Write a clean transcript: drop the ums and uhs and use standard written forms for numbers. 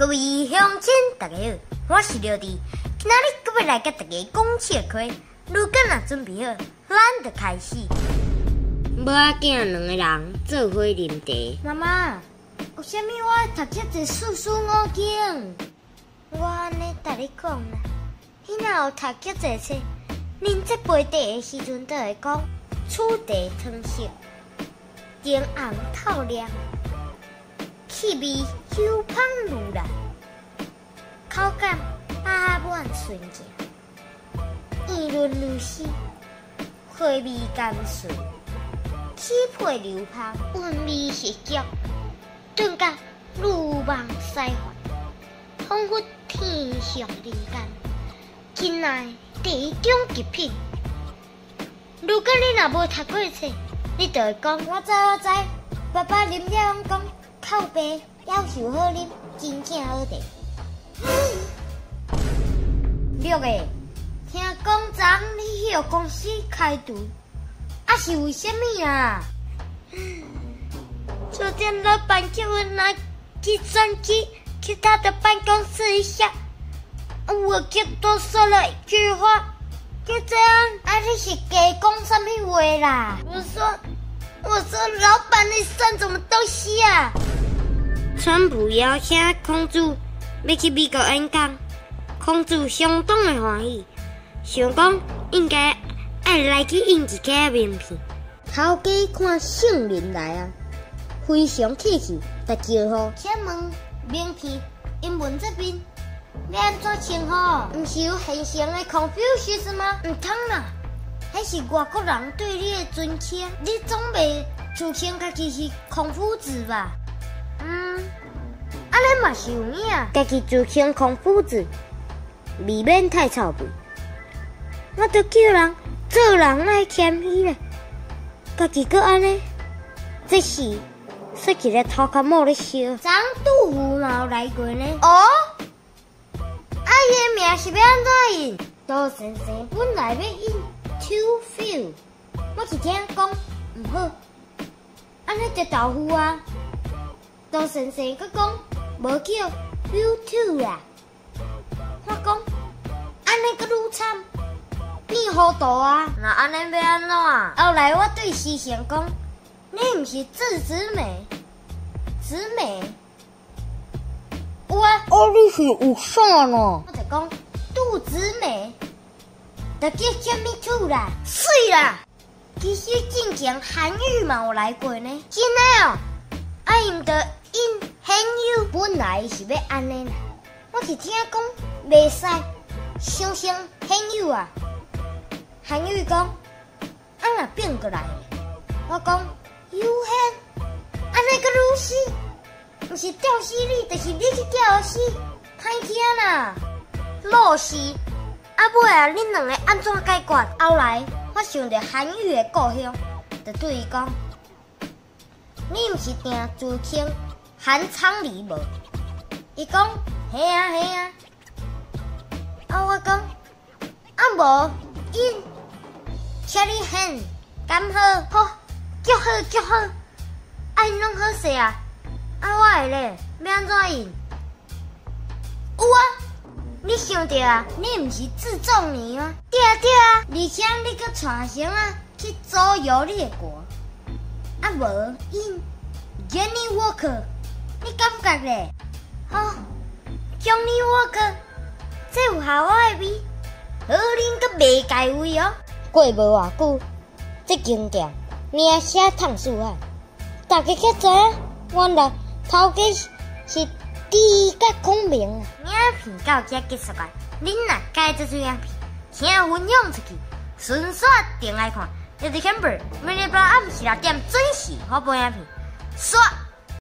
各位乡亲，大家好，我是廖弟，今仔日搁要来甲大家讲笑话。如果若准备好，咱就开始。母仔囝两个人做伙啉茶。妈妈，为虾米我读册一四书五经？我安尼甲你讲啦，你若有读册一册，恁这背地的时阵，就会讲厝地汤色，灯红透亮，气味香香如兰，口感饱满纯正，圆润如丝，花味甘顺，气配流芳，韵味十足，顿觉如梦似幻，仿佛天上人间，亲爱第一种极品。如果你若无读过册，你就会讲我知。爸爸啉了拢讲口白，夭寿好啉，真正好茶。六个，听讲昨你迄个公司开除，是为虾米啊？昨天老板叫我拿计算机去他的办公室一下，我就多说了一句话，就这样。你是给讲什么话啦？我说老板你算什么东西啊？川普邀请公主要去美国演讲，公主相当的欢喜，想讲应该爱来去印一个名片。头家看圣人来啊，非常客气，就招呼。请问名片英文这边要安怎称呼？不是有现成的 Confucius 吗？唔通啦，迄是外国人对你的尊称，你总袂自称家己是孔夫子吧？安尼嘛是有影，家己自称孔夫子，未免太臭屁。我都叫人做人爱谦虚咧，家己搁安尼，这是说起来头壳冒咧烧。张杜甫嘛有来过呢。哦，伊的名是要安怎印？杜先生本来要印 too few， 我是听讲唔好，安尼就豆腐啊。杜先生佮讲无叫 you too 啦，我讲安尼佮愈惨，变糊涂啊！那安尼要安怎？后来我对师兄讲，你毋是字子美，子美。有啊，你是有啥呢？我就讲杜子美，就叫什么兔啦，水啦。其实真正韩语嘛有来过呢，真的哦。因着因韩语本来是要安尼啦，我是听讲袂使相信韩语啊。韩语讲，若变过来，我讲有限，安尼个愈死。不是吊死你，就是你去吊死，歹听啦！老死，尾啊，恁两个安怎解决？后来我想着韩语的故乡，就对伊讲：你毋是定自称韩昌黎无？伊讲：嘿啊。我讲：无因，请你很敢好，足好，因拢好势啊！我会咧，要安怎印？有啊，你想着啊，你毋是自重你吗？对啊，而且你搁带绳啊去左右你的国，无因 Johnny Walker， 你感觉咧？Johnny Walker， 这有效我的味，好恁搁袂改味哦。过无偌久，这间店名声烫死啊！大家才知影，原来头家是第一个孔明啊！影片到这结束啊！恁若介这出影片，请分享出去，顺续订来看。就是 Camber， 每礼拜暗时6点准时发布影片，刷。